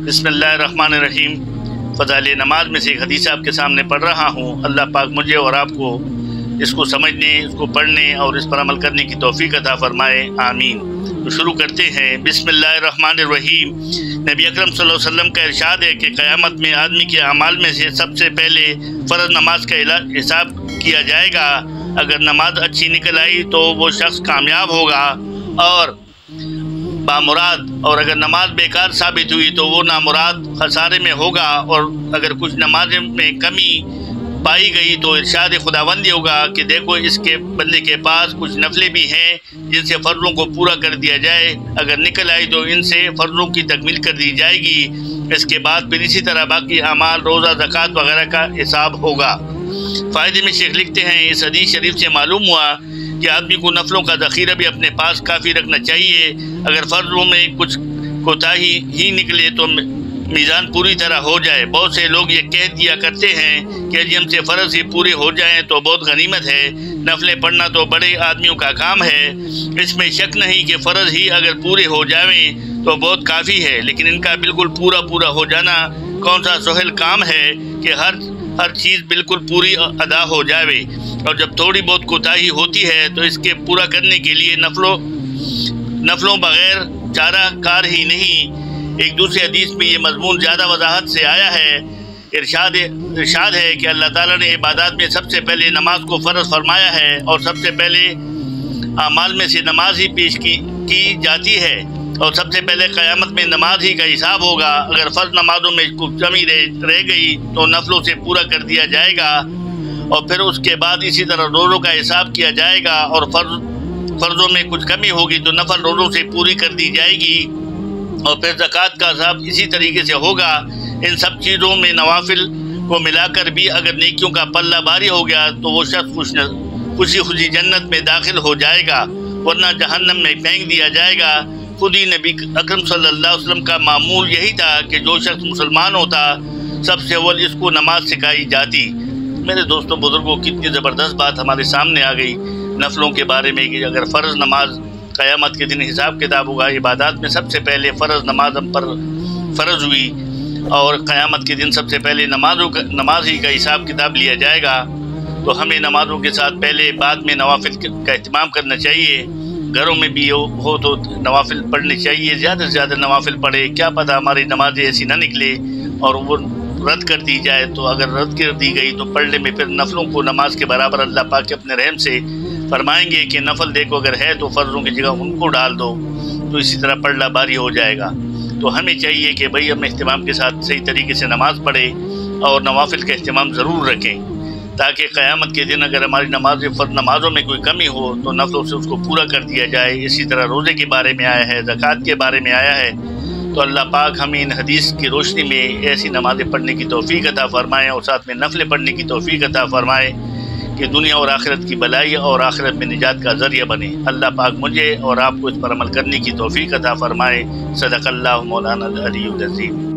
بسم اللہ الرحمن الرحیم۔ فضائل نماز میں سے ایک حدیث آپ کے سامنے پڑھ رہا ہوں۔ اللہ پاک مجھے اور آپ کو اس کو سمجھنے، اس کو پڑھنے اور اس پر عمل کرنے کی توفیق عطا فرمائے، آمین۔ تو شروع کرتے ہیں۔ بسم اللہ الرحمن الرحیم۔ نبی اکرم صلی اللہ علیہ وسلم کا ارشاد ہے کہ قیامت میں آدمی کے اعمال میں سے سب سے پہلے فرض نماز کا حساب کیا جائے گا۔ اگر نماز اچھی نکل آئی تو وہ شخص کامیاب ہوگا اور بامراد، اور اگر نماز بیکار ثابت ہوئی تو وہ نامراد خسارے میں ہوگا، اور اگر کچھ نماز میں کمی پائی گئی تو ارشاد خداوندی ہوگا کہ دیکھو اس کے بندے کے پاس کچھ نفلیں بھی ہیں جن سے فرضوں کو پورا کر دیا جائے، اگر نکل آئی تو ان سے فرضوں کی تکمیل کر دی جائے گی۔ اس کے بعد پھر اسی طرح باقی اعمال، روزہ، زکوٰۃ وغیرہ کا حساب ہوگا۔ فائدے میں شیخ لکھتے ہیں، اس حدیث شریف سے معلوم ہوا کہ آدمی کو نفلوں کا ذخیرہ بھی اپنے پاس کافی رکھنا چاہیے۔ اگر فرضوں میں کچھ کوتاہی ہی نکلے تو میزان پوری طرح ہو جائے۔ بہت سے لوگ یہ کہہ دیا کرتے ہیں کہ ہم سے فرض ہی پورے ہو جائیں تو بہت غنیمت ہے، نفلیں پڑھنا تو بڑے آدمیوں کا کام ہے۔ اس میں شک نہیں کہ فرض ہی اگر پورے ہو جائیں تو بہت کافی ہے، لیکن ان کا بالکل پورا ہو جانا کون سا سہل کام ہے کہ ہر چیز بالکل پوری ادا ہو جائے، اور جب تھوڑی بہت کوتاہی ہوتی ہے تو اس کے پورا کرنے کے لیے نفلوں بغیر چارہ کار ہی نہیں۔ ایک دوسرے حدیث میں یہ مضمون زیادہ وضاحت سے آیا ہے۔ ارشاد ہے کہ اللہ تعالیٰ نے عبادات میں سب سے پہلے نماز کو فرض فرمایا ہے، اور سب سے پہلے اعمال میں سے نماز ہی پیش کی جاتی ہے، اور سب سے پہلے قیامت میں نماز ہی کا حساب ہوگا۔ اگر فرض نمازوں میں کچھ کمی رہ گئی تو نفلوں سے پورا کر دیا جائے گا، اور پھر اس کے بعد اسی طرح روزوں کا حساب کیا جائے گا، اور فرضوں میں کچھ کمی ہوگی تو نفل روزوں سے پوری کر دی جائے گی، اور پھر زکوٰۃ کا حساب اسی طریقے سے ہوگا۔ ان سب چیزوں میں نوافل کو ملا کر بھی اگر نیکیوں کا پلہ بھاری ہو گیا تو وہ شخص خوشی جنت میں داخل ہو جائے گا، ورنہ جہنم میں پھینک دیا جائے گا۔ خود ہی نبی اکرم صلی اللہ علیہ وسلم کا معمول یہی تھا کہ جو شخص مسلمان ہوتا سب سے اول اس کو نماز سکھائی جاتی۔ میرے دوستوں بزرگوں، کتنی زبردست بات ہمارے سامنے آ گئی نفلوں کے بارے میں کہ اگر فرض نماز قیامت کے دن حساب کتاب ہوگا۔ عبادات میں سب سے پہلے فرض نماز ہم پر فرض ہوئی، اور قیامت کے دن سب سے پہلے نماز ہی کا حساب کتاب لیا جائے گا، تو ہمیں نمازوں کے ساتھ پہلے بعد میں نوافل کا اہتمام کرنا چاہیے۔ گھروں میں بھی ہو تو نوافل پڑھنے چاہیے، زیادہ سے زیادہ نوافل پڑھے۔ کیا پتہ ہماری نمازیں ایسی نہ نکلے اور وہ رد کر دی جائے، تو اگر رد کر دی گئی تو پڑھنے میں پھر نفلوں کو نماز کے برابر اللہ پاک اپنے رحم سے فرمائیں گے کہ نفل دیکھو اگر ہے تو فرضوں کی جگہ ان کو ڈال دو، تو اسی طرح پڑھنا باری ہو جائے گا۔ تو ہمیں چاہیے کہ بھئی ہم اہتمام کے ساتھ صحیح طریقے سے نماز پڑھیں اور نوافل کا اہتمام ضرور رکھیں، تاکہ قیامت کے دن اگر ہماری فرض نمازوں میں کوئی کمی ہو تو نفلوں سے اس کو پورا کر دیا جائے۔ اسی طرح روزے کے بارے میں آیا ہے، زکوٰۃ کے بارے میں آیا ہے، تو اللہ پاک ہمیں ان حدیث کی روشنی میں ایسی نمازیں پڑھنے کی توفیق عطا فرمائے، اور ساتھ میں نفلیں پڑھنے کی توفیق عطا فرمائے کہ دنیا اور آخرت کی بلائی اور آخرت میں نجات کا ذریعہ بنے۔ اللہ پاک مجھے اور آپ کو اس پر عمل کرنے کی توفیق عطا فرمائے۔ صدق اللہ مولانا العلی العظیم۔